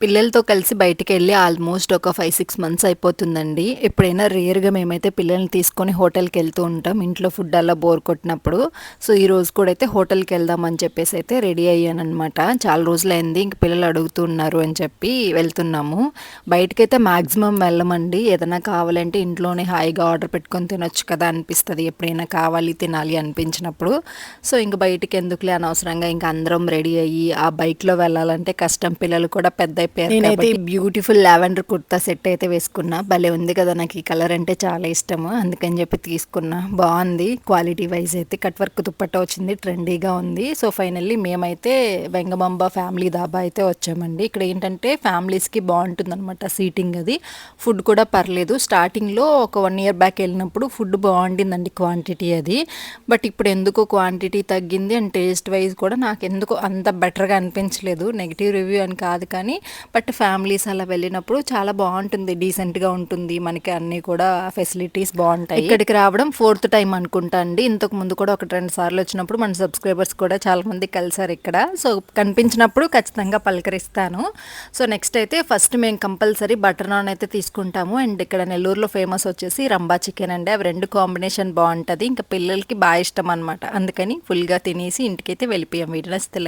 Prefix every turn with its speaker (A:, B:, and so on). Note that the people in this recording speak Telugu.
A: పిల్లలతో కలిసి బయటికెళ్ళి ఆల్మోస్ట్ ఒక 5, 6 మంత్స్ అయిపోతుందండి. ఎప్పుడైనా రేర్‌గా మేమైతే పిల్లల్ని తీసుకొని హోటల్‌కెళ్తూ ఉంటాం. ఇంట్లో ఫుడ్ అలా బోర్ కొట్టినప్పుడు. సో, ఈరోజు కూడా అయితే హోటల్‌కెళ్దాం అని చెప్పేసైతే రెడీ అయ్యాననమాట. చాలా రోజులైంది. ఇంక పిల్లలు అడుగుతూ ఉన్నారు అని చెప్పి వెళ్తున్నాము. బయటికైతే మాక్సిమం వెళ్ళమండి. ఏదైనా కావాలంటే ఇంట్లోనే హాయిగా ఆర్డర్ పెట్టుకొని తినొచ్చు కదా అనిపిస్తది. ఎప్పుడైనా కావాలి, తినాలి అనిపించినప్పుడు. సో, ఇంక బయటికెందుకులే అనవసరంగా ఇంక అందరం రెడీ అయ్యి, ఆ బైక్‌లో వెళ్ళాలంటే కష్టం. పిల్లలు కూడా పెద్దయిపోయారు నేనైతే ఈ బ్యూటిఫుల్ లావెండర్ కుర్తా సెట్ అయితే వేసుకున్నా. భలే ఉంది కదా! నాకు ఈ కలర్ అంటే చాలా ఇష్టము. అందుకని చెప్పి తీసుకున్నా. బావుంది. క్వాలిటీ వైజ్ అయితే కట్ వర్క్ దుపట్టా వచ్చింది. ట్రెండీగా ఉంది. సో, ఫైనల్లీ మేమైతే వెంగమాంబ ఫ్యామిలీ దాబా అయితే వచ్చామండి. ఇక్కడ ఏంటంటే ఫ్యామిలీస్‌కి బావుంటుందనమాట సీటింగ్ అది. ఫుడ్ కూడా పర్లేదు. స్టార్టింగ్‌లో ఒక 1 ఇయర్ బ్యాక్ వెళ్ళినప్పుడు ఫుడ్ బావుండిందండి క్వాంటిటీ అది. బట్ ఇప్పుడు ఎందుకో క్వాంటిటీ తగ్గింది అండ్ టేస్ట్ వైజ్ కూడా నాకెందుకో అంత బెటర్‌గా అనిపించలేదు. నెగెటివ్ రివ్యూ అని కాదు కానీ, బట్ ఫ్యామిలీస్ అలా వెళ్ళినప్పుడు చాలా బావుంటుంది. డీసెంట్‌గా ఉంటుంది. మనకి అన్నీ కూడా ఫెసిలిటీస్ బావుంటాయి. ఇక్కడికి రావడం ఫోర్త్ టైమ్ అనుకుంటా అండి. ఇంతకు ముందు కూడా 1, 2 సార్లు వచ్చినప్పుడు మన సబ్స్క్రైబర్స్ కూడా చాలామంది కలిసారు ఇక్కడ. సో, కనిపించినప్పుడు ఖచ్చితంగా పలకరిస్తాను. సో, నెక్స్ట్ అయితే ఫస్ట్ మేము కంపల్సరీ బటర్ నాన్ అయితే తీసుకుంటాము. అండ్ ఇక్కడ నెల్లూరులో ఫేమస్ వచ్చేసి రంబా చికెన్ అండి. అవి 2 కాంబినేషన్ బావుంటది. ఇంకా పిల్లలకి ఇష్టం అనమాట. అందుకని ఫుల్‌గా తినేసి ఇంటికైతే వెళ్ళిపోయాం. వీడియో నచ్చితే